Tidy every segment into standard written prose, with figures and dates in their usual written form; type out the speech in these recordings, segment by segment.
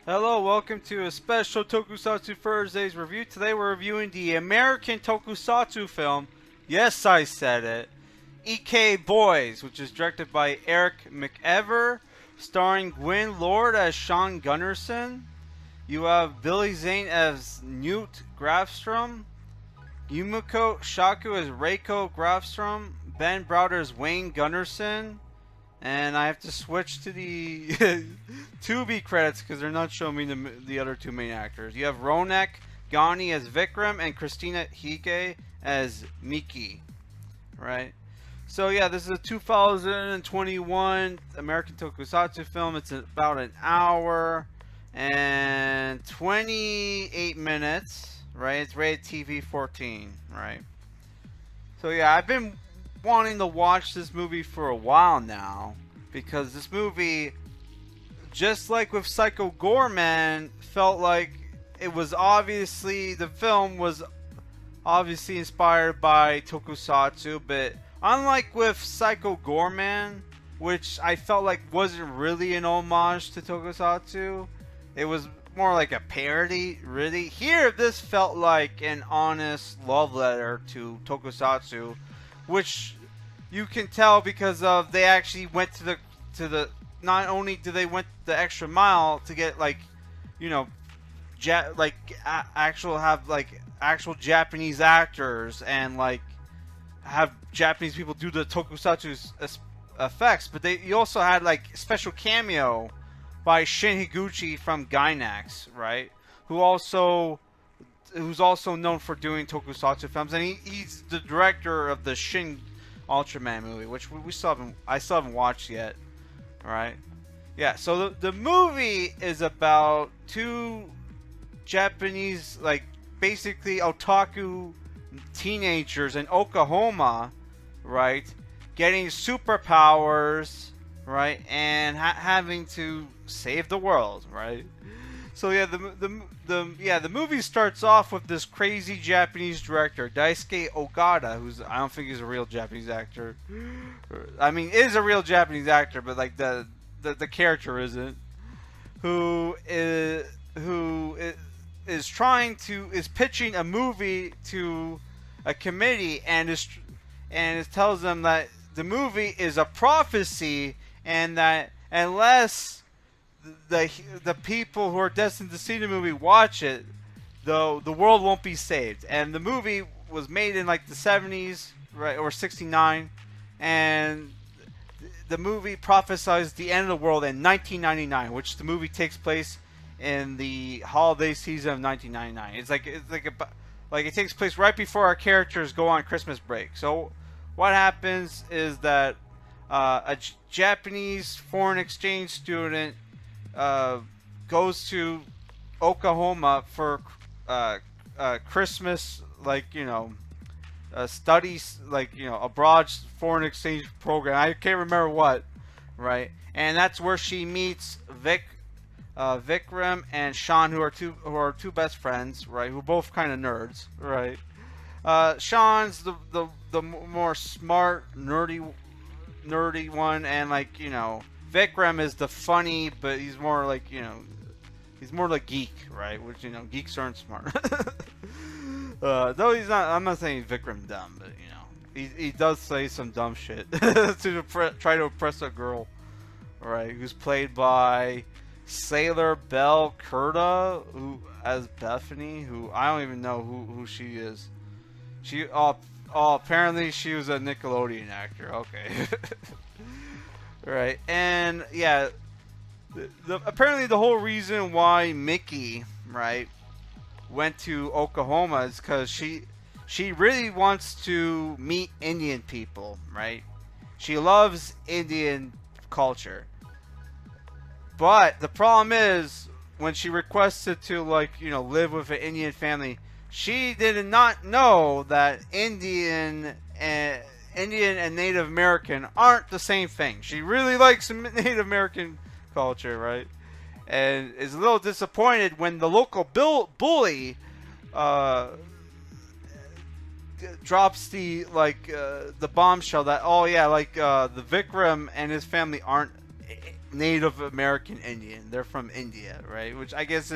Hello, welcome to a special Tokusatsu Thursdays review. Today we're reviewing the American Tokusatsu film, yes I said it, Ike Boys, which is directed by Eric McEver, starring Quinn Lord as Sean Gunnarsson. You have Billy Zane as Newt Grafstrom, Yumiko Shaku as Reiko Grafstrom, Ben Browder as Wayne Gunnarsson, and I have to switch to the Tubi credits because they're not showing me the other two main actors. You have Ronak Gandhi as Vikram and Christina Higa as Miki. Right? So yeah, this is a 2021 American Tokusatsu film. It's about an hour and 28 minutes. Right? It's rated TV 14. Right? So yeah, I've been wanting to watch this movie for a while now because this movie, just like with Psycho Gorman, felt like it was obviously, the film was obviously inspired by Tokusatsu, but unlike with Psycho Gorman, which I felt like wasn't really an homage to Tokusatsu, it was more like a parody, really. Here, this felt like an honest love letter to Tokusatsu, which you can tell because of they actually went to the not only did they went the extra mile to get like, you know, actual Japanese actors and like have Japanese people do the Tokusatsu's effects, but you also had like special cameo by Shinji Higuchi from Gainax, right? Who's also known for doing Tokusatsu films, and he's the director of the Shin Ultraman movie, which I still haven't watched yet. Right? Yeah. So the movie is about two Japanese, like basically otaku teenagers in Oklahoma, right? Getting superpowers, right, and having to save the world, right? So yeah, the movie starts off with this crazy Japanese director, Daisuke Ogata, I don't think he's a real Japanese actor. I mean, is a real Japanese actor, but like the character isn't. Who is pitching a movie to a committee and it tells them that the movie is a prophecy and that unless the people who are destined to see the movie watch it, though the world won't be saved. And the movie was made in like the 70s, right, or 69, and the movie prophesies the end of the world in 1999, which the movie takes place in the holiday season of 1999. Like it takes place right before our characters go on Christmas break. So what happens is that a Japanese foreign exchange student goes to Oklahoma for Christmas, like, you know, studies, like, you know, abroad foreign exchange program. I can't remember what, right? And that's where she meets Vikram and Sean, who are two best friends, right? Who are both kind of nerds, right? Sean's the more smart, nerdy one, and like, you know, Vikram is the funny, but he's more like, you know, he's more like geek, right? Which, you know, geeks aren't smart. Though he's not. I'm not saying Vikram dumb, but you know, he does say some dumb shit to try to impress a girl, right? Who's played by Sailor Bell Curda, who as Bethany, who I don't even know who she is. Apparently she was a Nickelodeon actor. Okay. Right, and yeah, apparently the whole reason why Mickey, right, went to Oklahoma is because she really wants to meet Indian people, right? She loves Indian culture, but the problem is when she requested to, like, you know, live with an Indian family, she did not know that Indian and Native American aren't the same thing. She really likes Native American culture, right? And is a little disappointed when the local bully drops the bombshell that, oh yeah, like the Vikram and his family aren't Native American Indian. They're from India, right? Which I guess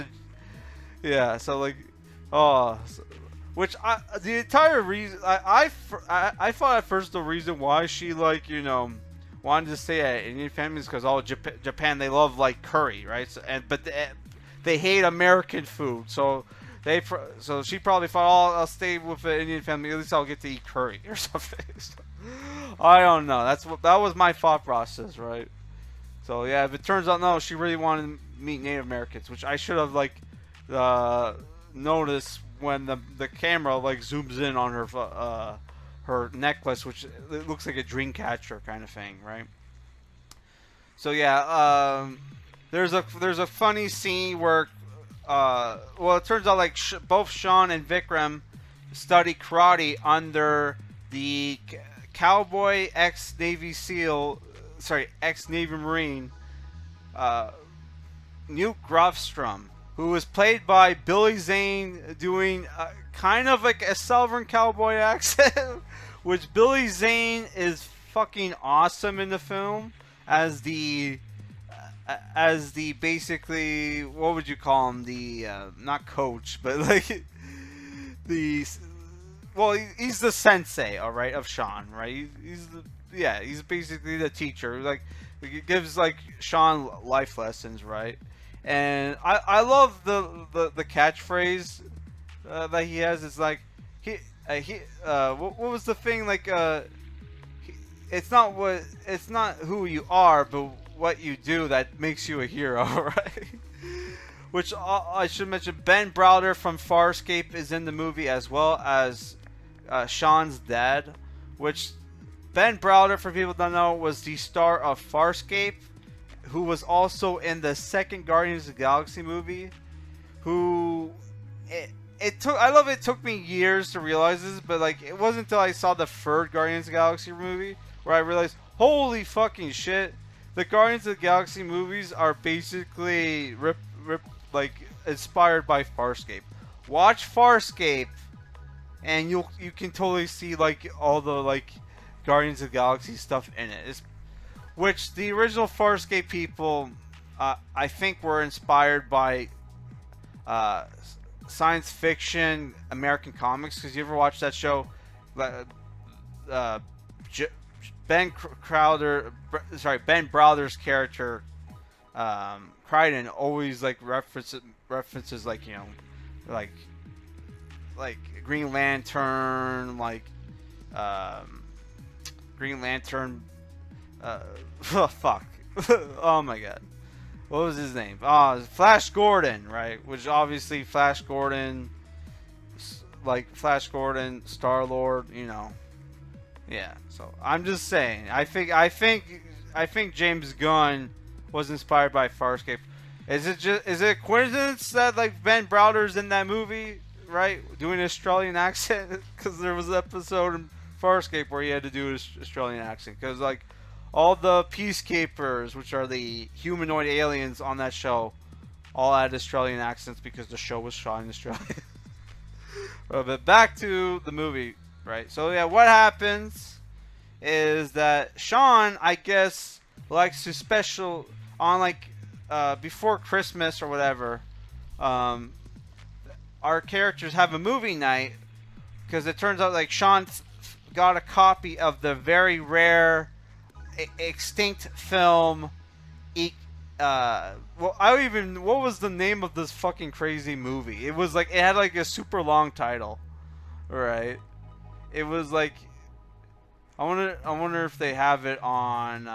yeah. So like, oh, which the entire reason I thought at first the reason why she like wanted to stay at Indian families because all Japan they love like curry, right? So, but they hate American food, so so she probably thought, oh, I'll stay with the Indian family. At least I'll get to eat curry or something. So, I don't know. That was my thought process, right? So yeah, if it turns out no, she really wanted to meet Native Americans, which I should have like noticed when the camera like zooms in on her necklace, which it looks like a dream catcher kind of thing, right? So yeah, there's a funny scene where well, it turns out like both Sean and Vikram study karate under the cowboy ex-Navy Marine Newt Grofstrom, who was played by Billy Zane, doing kind of like a Southern cowboy accent, which Billy Zane is fucking awesome in the film as the basically, what would you call him, the not coach, but like he's the sensei, all right, of Sean, right? He's basically the teacher, like he gives like Sean life lessons, right? And I love the catchphrase that he has. It's like what was the thing, like it's not who you are, but what you do that makes you a hero, right? Which I should mention, Ben Browder from Farscape is in the movie, as well as Sean's dad. Which Ben Browder, for people that don't know, was the star of Farscape, who was also in the second Guardians of the Galaxy movie. It took me years to realize this, but like it wasn't until I saw the third Guardians of the Galaxy movie where I realized, holy fucking shit, the Guardians of the Galaxy movies are basically like inspired by Farscape. Watch Farscape, and you can totally see like all the like Guardians of the Galaxy stuff in it. Which the original Farscape people, I think, were inspired by science fiction American comics. Because you ever watch that show? Ben Browder's character, Crichton, always like references like like Green Lantern, Green Lantern. Oh, fuck. Oh my god. What was his name? Flash Gordon, right? Which obviously Flash Gordon, Star Lord, Yeah. So I'm just saying. I think James Gunn was inspired by Farscape. Is it a coincidence that like Ben Browder's in that movie, right? Doing an Australian accent? Because there was an episode in Farscape where he had to do an Australian accent. Because like all the peacekeepers, which are the humanoid aliens on that show, all had Australian accents because the show was shot in Australia. But back to the movie, right? So yeah, what happens is that Sean, I guess, likes to special on like before Christmas or whatever. Our characters have a movie night because it turns out like Sean got a copy of the very rare extinct film. What was the name of this fucking crazy movie? It was like, it had like a super long title, right? It was like, I wonder if they have it on.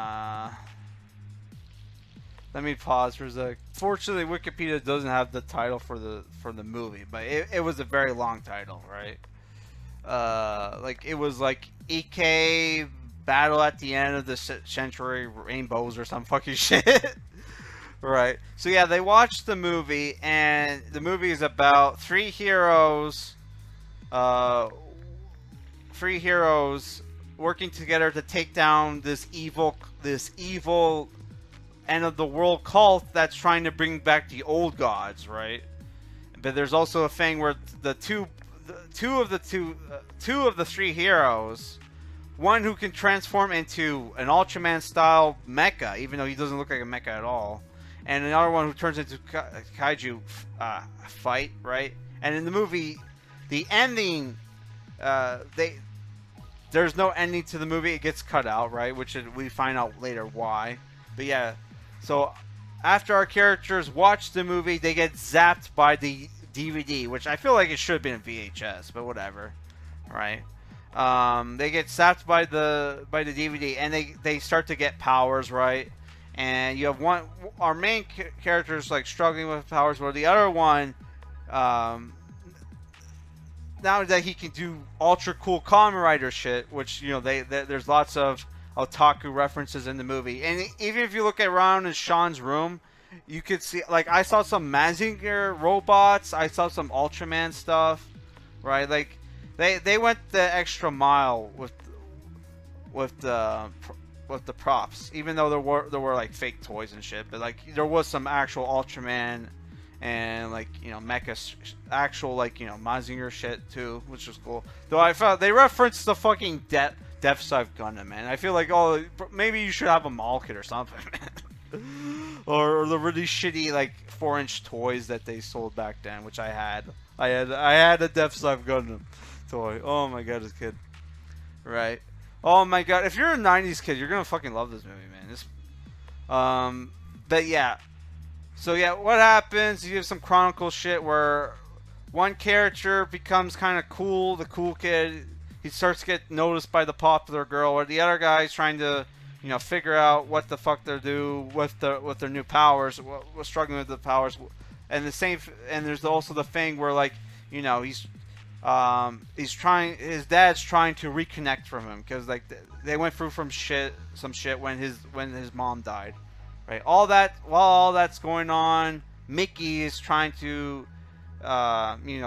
Let me pause for a sec. Fortunately, Wikipedia doesn't have the title for the movie, but it was a very long title, right? Like it was like Ike Battle at the End of the Century Rainbows or some fucking shit. Right. So yeah, they watched the movie, and the movie is about three heroes working together to take down this evil end of the world cult that's trying to bring back the old gods, right? But there's also a thing where two of the three heroes one who can transform into an Ultraman style mecha, even though he doesn't look like a mecha at all, and another one who turns into kaiju fight, right? And in the movie, the ending, there's no ending to the movie. It gets cut out, right? Which we find out later why. But yeah, so after our characters watch the movie, they get zapped by the DVD, which I feel like it should have been a VHS, but whatever, right? They get zapped by the DVD, and they start to get powers, right? And you have our main character is like struggling with powers, while the other one, now that he can do ultra cool Kamen Rider shit, which there's lots of otaku references in the movie, and even if you look around in Sean's room, you could see, like, I saw some Mazinger robots, I saw some Ultraman stuff, right? Like they went the extra mile with the props, even though there were like fake toys and shit, but like there was some actual Ultraman and like mecha actual like Mazinger shit too, which was cool. Though I felt they referenced the fucking Death Scythe Gundam, man. I feel like maybe you should have a mall kit or something, or the really shitty like 4-inch toys that they sold back then, which I had. I had a Death Scythe Gundam toy. Oh my god, this kid. Right. Oh my god, if you're a 90s kid, you're gonna fucking love this movie, man. But yeah. So yeah, what happens? You have some Chronicle shit where one character becomes kind of cool, the cool kid. He starts to get noticed by the popular girl, or the other guy's trying to, figure out what the fuck they do with their new powers. We're struggling with the powers, and there's also the thing where like, he's trying. His dad's trying to reconnect from him because like they went through some shit when his mom died, right? While all that's going on, Mickey is trying to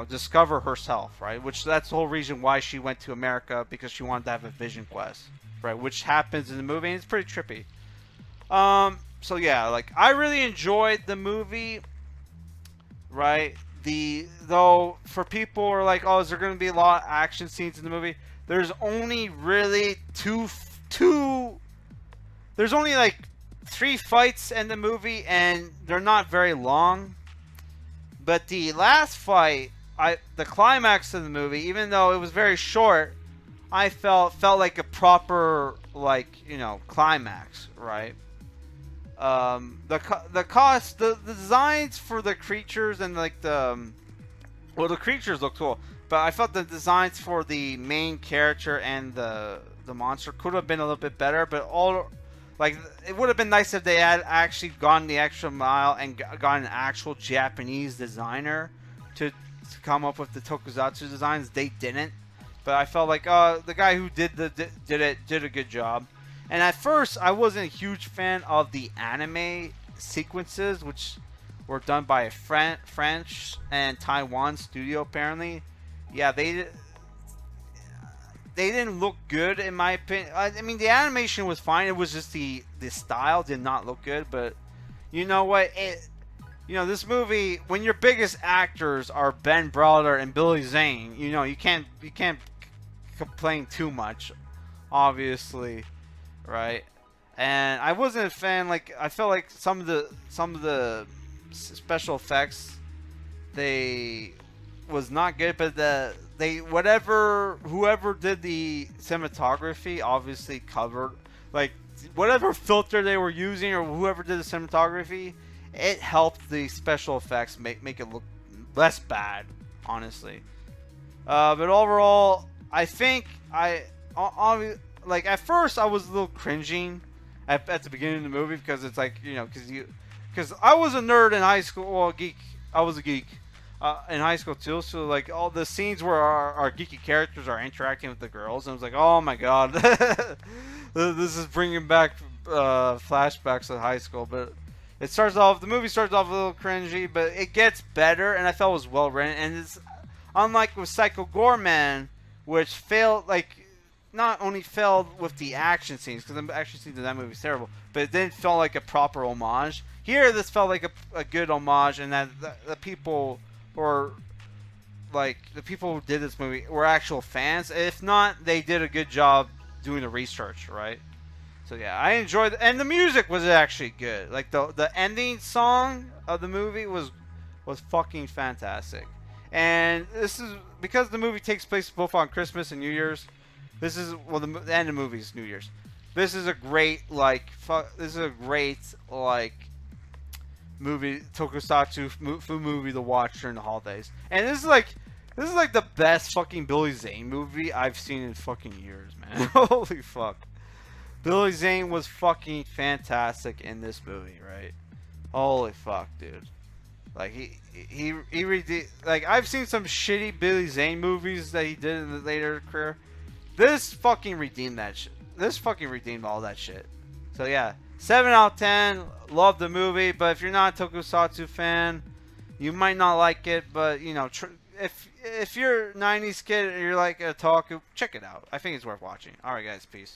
discover herself, right? Which that's the whole reason why she went to America, because she wanted to have a vision quest, right? Which happens in the movie, and it's pretty trippy. So yeah, like I really enjoyed the movie, right? Though for people who are like, oh, is there going to be a lot of action scenes in the movie? There's only really there's only like 3 fights in the movie, and they're not very long. But the last fight, the climax of the movie, even though it was very short, I felt like a proper climax, right? The designs for the creatures and like the creatures look cool, but I felt the designs for the main character and the monster could have been a little bit better. But it would have been nice if they had actually gone the extra mile and got an actual Japanese designer to come up with the Tokusatsu designs. They didn't, but I felt like the guy who did a good job. And at first, I wasn't a huge fan of the anime sequences, which were done by a French and Taiwan studio. Apparently, yeah, they didn't look good in my opinion. I mean, the animation was fine. It was just the style did not look good. But you know what? This movie, when your biggest actors are Ben Browder and Billy Zane, you can't complain too much, obviously, right? And I wasn't a fan. Like, I felt like some of the special effects was not good, but whoever did the cinematography obviously covered, like, whatever filter they were using or whoever did the cinematography, it helped the special effects make it look less bad, honestly. But overall, I think like at first I was a little cringing at the beginning of the movie, because it's like, because I was a nerd in high school, well, geek. I was a geek in high school too, so like all the scenes where our geeky characters are interacting with the girls, and I was like, oh my god, this is bringing back flashbacks of high school. But the movie starts off a little cringy, but it gets better, and I felt it was well written. And it's unlike with Psycho Gorman, which not only failed with the action scenes, because the action scenes in that movie is terrible, but it didn't feel like a proper homage. Here, this felt like a good homage, and that the people who did this movie were actual fans. If not, they did a good job doing the research, right? So yeah, I enjoyed it, and the music was actually good. Like the ending song of the movie was fucking fantastic. And this is because the movie takes place both on Christmas and New Year's. This is the end of the movie is New Year's. This is a great movie, Tokusatsu movie to watch during the holidays. And this is like the best fucking Billy Zane movie I've seen in fucking years, man. Holy fuck. Billy Zane was fucking fantastic in this movie, right? Holy fuck, dude. Like like I've seen some shitty Billy Zane movies that he did in the later career. This fucking redeemed that shit. This fucking redeemed all that shit. So yeah, 7 out of 10. Love the movie, but if you're not a Tokusatsu fan, you might not like it. But you know, if you're a '90s kid and you're like a otaku, check it out. I think it's worth watching. All right, guys, peace.